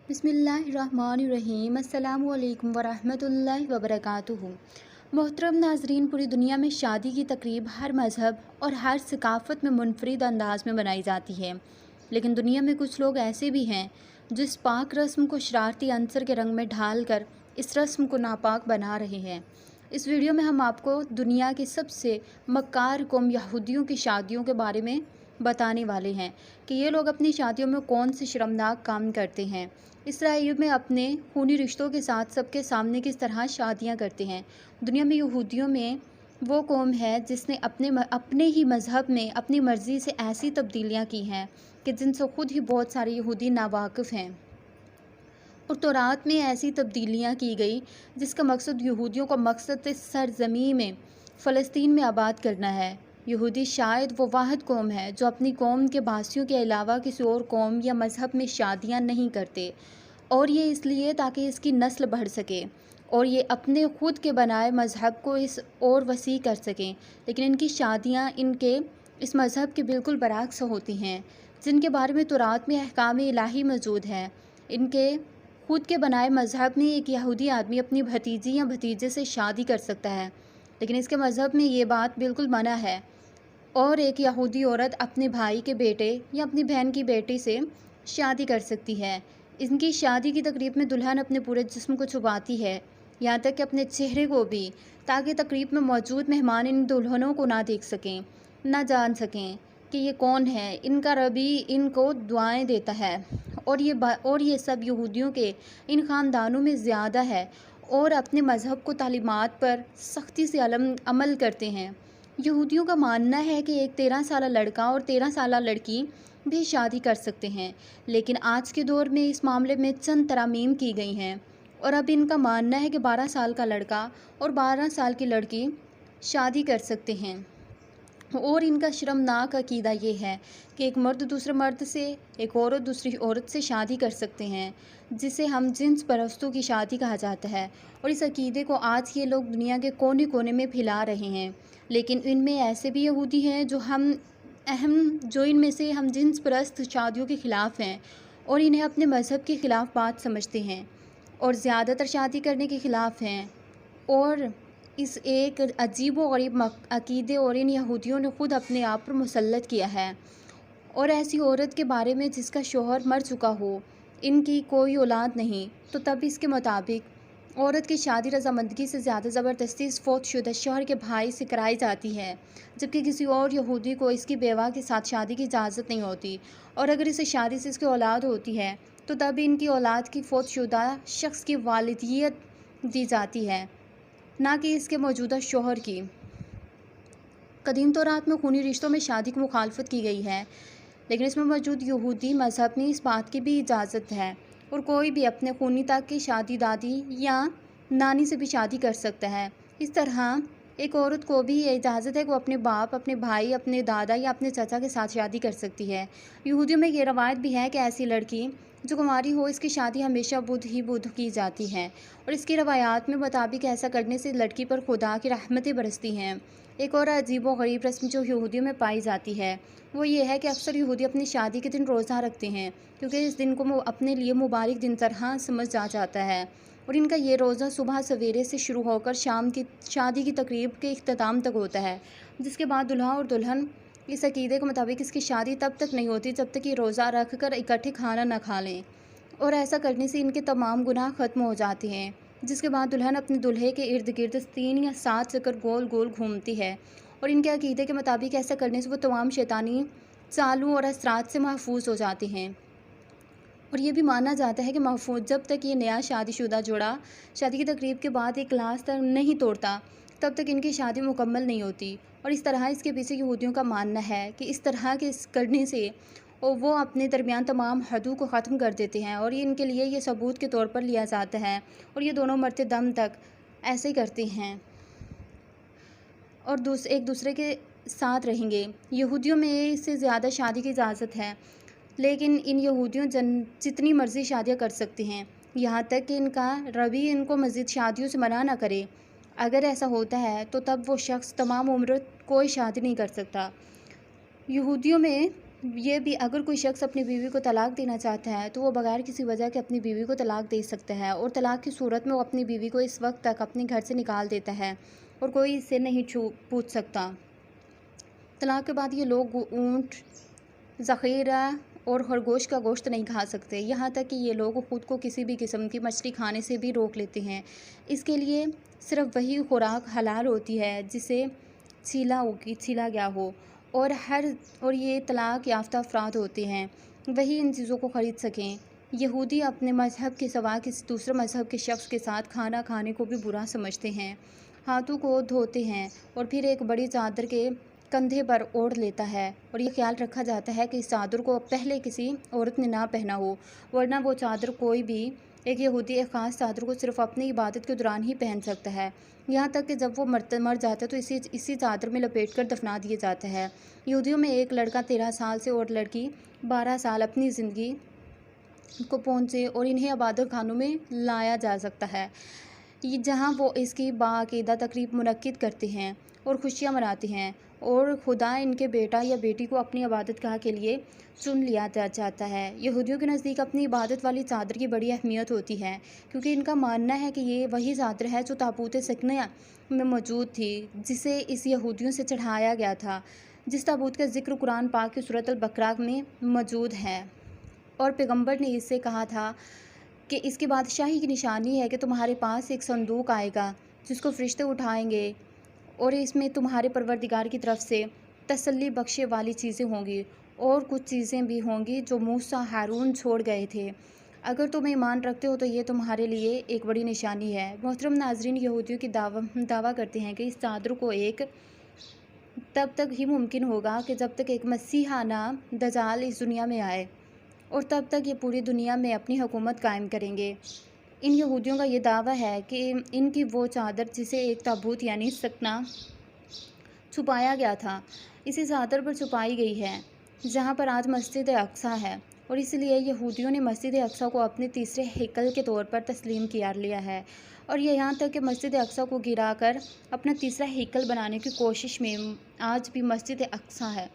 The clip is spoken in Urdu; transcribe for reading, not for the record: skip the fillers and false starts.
بسم اللہ الرحمن الرحیم۔ السلام علیکم ورحمۃ اللہ وبرکاتہ۔ محترم ناظرین، پوری دنیا میں شادی کی تقریب ہر مذہب اور ہر ثقافت میں منفرد انداز میں منائی جاتی ہے، لیکن دنیا میں کچھ لوگ ایسے بھی ہیں جو اس پاک رسم کو شرارتی عنصر کے رنگ میں ڈھال کر اس رسم کو ناپاک بنا رہے ہیں۔ اس ویڈیو میں ہم آپ کو دنیا کی سب سے مکار قوم یہودیوں کی شادیوں کے بارے میں بتانے والے ہیں کہ یہ لوگ اپنی شادیوں میں کون سے شرمناک کام کرتے ہیں۔ اسرائیل میں اپنے خونی رشتوں کے ساتھ سب کے سامنے کس طرح شادیاں کرتے ہیں۔ دنیا میں یہودیوں میں وہ قوم ہے جس نے اپنے ہی مذہب میں اپنی مرضی سے ایسی تبدیلیاں کی ہیں کہ جن سے خود ہی بہت سارے یہودی ناواقف ہیں، اور تورات میں ایسی تبدیلیاں کی گئی جس کا مقصد یہودیوں کو مقصد سرزمین میں فلسطین میں آباد کرنا ہے۔ یہودی شاید وہ واحد قوم ہے جو اپنی قوم کے باسیوں کے علاوہ کسی اور قوم یا مذہب میں شادیاں نہیں کرتے، اور یہ اس لیے تاکہ اس کی نسل بڑھ سکے اور یہ اپنے خود کے بنائے مذہب کو اس اور وسیع کر سکیں، لیکن ان کی شادیاں ان کے اس مذہب کے بالکل برعکس ہوتی ہیں جن کے بارے میں تورات میں احکام الہی موجود ہے۔ ان کے خود کے بنائے مذہب میں ایک یہودی آدمی اپنی بھتیجی یا بھتیجے سے شادی کر سکتا ہے، لیکن اس کے مذہب میں یہ بات بالکل منع ہے، اور ایک یہودی عورت اپنے بھائی کے بیٹے یا اپنی بہن کی بیٹی سے شادی کر سکتی ہے۔ ان کی شادی کی تقریب میں دلہن اپنے پورے جسم کو چھپاتی ہے، یہاں تک کہ اپنے چہرے کو بھی، تاکہ تقریب میں موجود مہمان ان دلہنوں کو نہ دیکھ سکیں، نہ جان سکیں کہ یہ کون ہے۔ ان کا ربی ان کو دعائیں دیتا ہے، اور یہ سب یہودیوں کے ان خاندانوں میں زیادہ ہے اور اپنے مذہب کو تعلیمات پر سختی سے عمل کرتے ہیں۔ یہودیوں کا ماننا ہے کہ ایک 13 سالہ لڑکا اور 13 سالہ لڑکی بھی شادی کر سکتے ہیں، لیکن آج کے دور میں اس معاملے میں چند ترامیم کی گئی ہیں، اور اب ان کا ماننا ہے کہ 12 سال کا لڑکا اور 12 سال کی لڑکی شادی کر سکتے ہیں۔ اور ان کا شرمناک عقیدہ یہ ہے کہ ایک مرد دوسرے مرد سے، ایک عورت دوسری عورت سے شادی کر سکتے ہیں، جسے ہم جنس پرستوں کی شادی کہا جاتا ہے، اور اس عقیدے کو آج یہ لوگ دنیا کے کونے کونے میں پھیلا رہے ہیں۔ لیکن ان میں ایسے بھی یہودی ہیں جو ان میں سے ہم جنس پرست شادیوں کے خلاف ہیں اور انہیں اپنے مذہب کے خلاف بات سمجھتے ہیں اور زیادہ تر شادی کرنے کے خلاف ہیں، اور اس ایک عجیب و غریب عقیدے اور ان یہودیوں نے خود اپنے آپ پر مسلط کیا ہے۔ اور ایسی عورت کے بارے میں جس کا شوہر مر چکا ہو، ان کی کوئی اولاد نہیں، تو تب اس کے مطابق عورت کی شادی رضامندی سے زیادہ زبردستی اس فوت شدہ شوہر کے بھائی سے کرائی جاتی ہے، جبکہ کسی اور یہودی کو اس کی بیوہ کے ساتھ شادی کی اجازت نہیں ہوتی، اور اگر اسے شادی سے اس کی اولاد ہوتی ہے تو تب ان کی اولاد کی فوت شدہ شخص کی والدیت دی جاتی ہے، نہ کہ اس کے موجودہ شوہر کی۔ قدیم تورات میں خونی رشتوں میں شادی کی مخالفت کی گئی ہے، لیکن اس میں موجود یہودی مذہب میں اس بات کی بھی اجازت ہے، اور کوئی بھی اپنے خونی تاک کی شادی دادی یا نانی سے بھی شادی کر سکتا ہے۔ اس طرح ایک عورت کو بھی یہ اجازت ہے کہ وہ اپنے باپ، اپنے بھائی، اپنے دادا یا اپنے چچا کے ساتھ شادی کر سکتی ہے۔ یہودیوں میں یہ روایت بھی ہے کہ ایسی لڑکی جو کنواری ہو، اس کی شادی ہمیشہ بدھ کی جاتی ہے، اور اس کی روایات میں مطابق ایسا کرنے سے لڑکی پر خدا کی رحمتیں برستی ہیں۔ ایک اور عجیب و غریب رسم جو یہودیوں میں پائی جاتی ہے وہ یہ ہے کہ اکثر یہودی اپنی شادی کے دن روزہ رکھتے ہیں، کیونکہ اس دن کو اپنے لیے مبارک دن طرح سمجھا جاتا ہے، اور ان کا یہ روزہ صبح سویرے سے شروع ہو کر شام کی شادی کی تقریب کے اختتام تک ہوتا ہے، جس کے بعد دلہا اور دلہن اس عقیدے کے مطابق اس کی شادی تب تک نہیں ہوتی جب تک یہ روزہ رکھ کر اکٹھے کھانا نہ کھا لیں، اور ایسا کرنے سے ان کے تمام گناہ ختم ہو جاتے ہیں۔ جس کے بعد دلہن اپنے دلہے کے ارد گرد 3 یا 7 چکر گول گول گھومتی ہے، اور ان کے عقیدے کے مطابق ایسا کرنے سے وہ تمام شیطانی چالوں اور اثرات سے محفوظ ہو جاتے ہیں، اور یہ بھی مانا جاتا ہے کہ جب تک یہ نیا شادی شدہ جوڑا شادی کی تقریب کے بعد ایک گلاس تک نہیں توڑتا تب تک ان کی شادی مکمل نہیں ہوتی، اور اس طرح اس کے پیچھے یہودیوں کا ماننا ہے کہ اس طرح کے کرنے سے وہ اپنے درمیان تمام حدود کو ختم کر دیتے ہیں، اور ان کے لیے یہ ثبوت کے طور پر لیا جاتا ہے، اور یہ دونوں مرتے دم تک ایسے ہی کرتے ہیں اور ایک دوسرے کے ساتھ رہیں گے۔ یہودیوں میں اس سے زیادہ شادی کی اجازت ہے، لیکن ان یہودیوں جتنی مرضی شادیاں کر سکتے ہیں، یہاں تک کہ ان کا ربی ان کو مزید شادیوں سے منع نہ کرے۔ اگر ایسا ہوتا ہے تو تب وہ شخص تمام عمر کوئی شادی نہیں کر سکتا۔ یہودیوں میں یہ بھی اگر کوئی شخص اپنی بیوی کو طلاق دینا چاہتا ہے تو وہ بغیر کسی وجہ کے اپنی بیوی کو طلاق دے سکتا ہے، اور طلاق کی صورت میں وہ اپنی بیوی کو اس وقت تک اپنے گھر سے نکال دیتا ہے اور کوئی اس سے نہیں پوچھ سکتا۔ طلاق کے بعد یہ لوگ اونٹ، ذخیرہ اور خرگوش کا گوشت نہیں کھا سکتے، یہاں تک کہ یہ لوگ خود کو کسی بھی قسم کی مچھلی کھانے سے بھی روک لیتے ہیں۔ اس کے لیے صرف وہی خوراک حلال ہوتی ہے جسے چھیلا گیا ہو، اور یہ طلاق یافتہ افراد ہوتے ہیں وہی ان چیزوں کو خرید سکیں۔ یہودی اپنے مذہب کے سوا کسی دوسرے مذہب کے شخص کے ساتھ کھانا کھانے کو بھی برا سمجھتے ہیں، ہاتھوں کو دھوتے ہیں اور پھر ایک بڑی چادر کے کندھے پر اوڑھ لیتا ہے، اور یہ خیال رکھا جاتا ہے کہ اس چادر کو پہلے کسی عورت نے نہ پہنا ہو، ورنہ وہ چادر کوئی بھی ایک یہودی ایک خاص چادر کو صرف اپنی عبادت کے دوران ہی پہن سکتا ہے، یہاں تک کہ جب وہ مر جاتا ہے تو اسی چادر میں لپیٹ کر دفنا دیا جاتا ہے۔ یہودیوں میں ایک لڑکا 13 سال سے اور لڑکی 12 سال اپنی زندگی کو پہنچے اور انہیں عبادت خانوں میں لایا جا سکتا ہے، جہاں وہ اس کی باعقیدہ تقریب منعقد کرتے ہیں اور خوشیاں مناتے ہیں، اور خدا ان کے بیٹا یا بیٹی کو اپنی عبادت گاہ کے لیے چن لیا جاتا ہے۔ یہودیوں کے نزدیک اپنی عبادت والی چادر کی بڑی اہمیت ہوتی ہے، کیونکہ ان کا ماننا ہے کہ یہ وہی چادر ہے جو تابوت سکینہ میں موجود تھی، جسے اس یہودیوں سے چڑھایا گیا تھا، جس تابوت کا ذکر قرآن پاک کی سورۃ البقرہ میں موجود ہے، اور پیغمبر نے اس سے کہا تھا کہ اس کی بادشاہی کی نشانی ہے کہ تمہارے پاس ایک صندوق آئے گا جس کو فرشتے اٹھائیں گے، اور اس میں تمہارے پروردگار کی طرف سے تسلی بخشے والی چیزیں ہوں گی، اور کچھ چیزیں بھی ہوں گی جو موسیٰ ہارون چھوڑ گئے تھے۔ اگر تم ایمان رکھتے ہو تو یہ تمہارے لیے ایک بڑی نشانی ہے۔ محترم ناظرین، یہودیوں کی دعویٰ کرتے ہیں کہ اس چادر کو ایک تب تک ہی ممکن ہوگا کہ جب تک ایک مسیحانہ دجال اس دنیا میں آئے، اور تب تک یہ پوری دنیا میں اپنی حکومت قائم کریں گے۔ ان یہودیوں کا یہ دعویٰ ہے کہ ان کی وہ چادر جسے ایک تابوت یعنی سکینہ چھپایا گیا تھا، اسی چادر پر چھپائی گئی ہے جہاں پر آج مسجد اقصیٰ ہے، اور اس لیے یہودیوں نے مسجد اقصیٰ کو اپنے تیسرے ہیکل کے طور پر تسلیم کر لیا ہے، اور یہ یہاں تک کہ مسجد اقصیٰ کو گرا کر اپنا تیسرا ہیکل بنانے کی کوشش میں آج بھی مسجد اقصیٰ ہے۔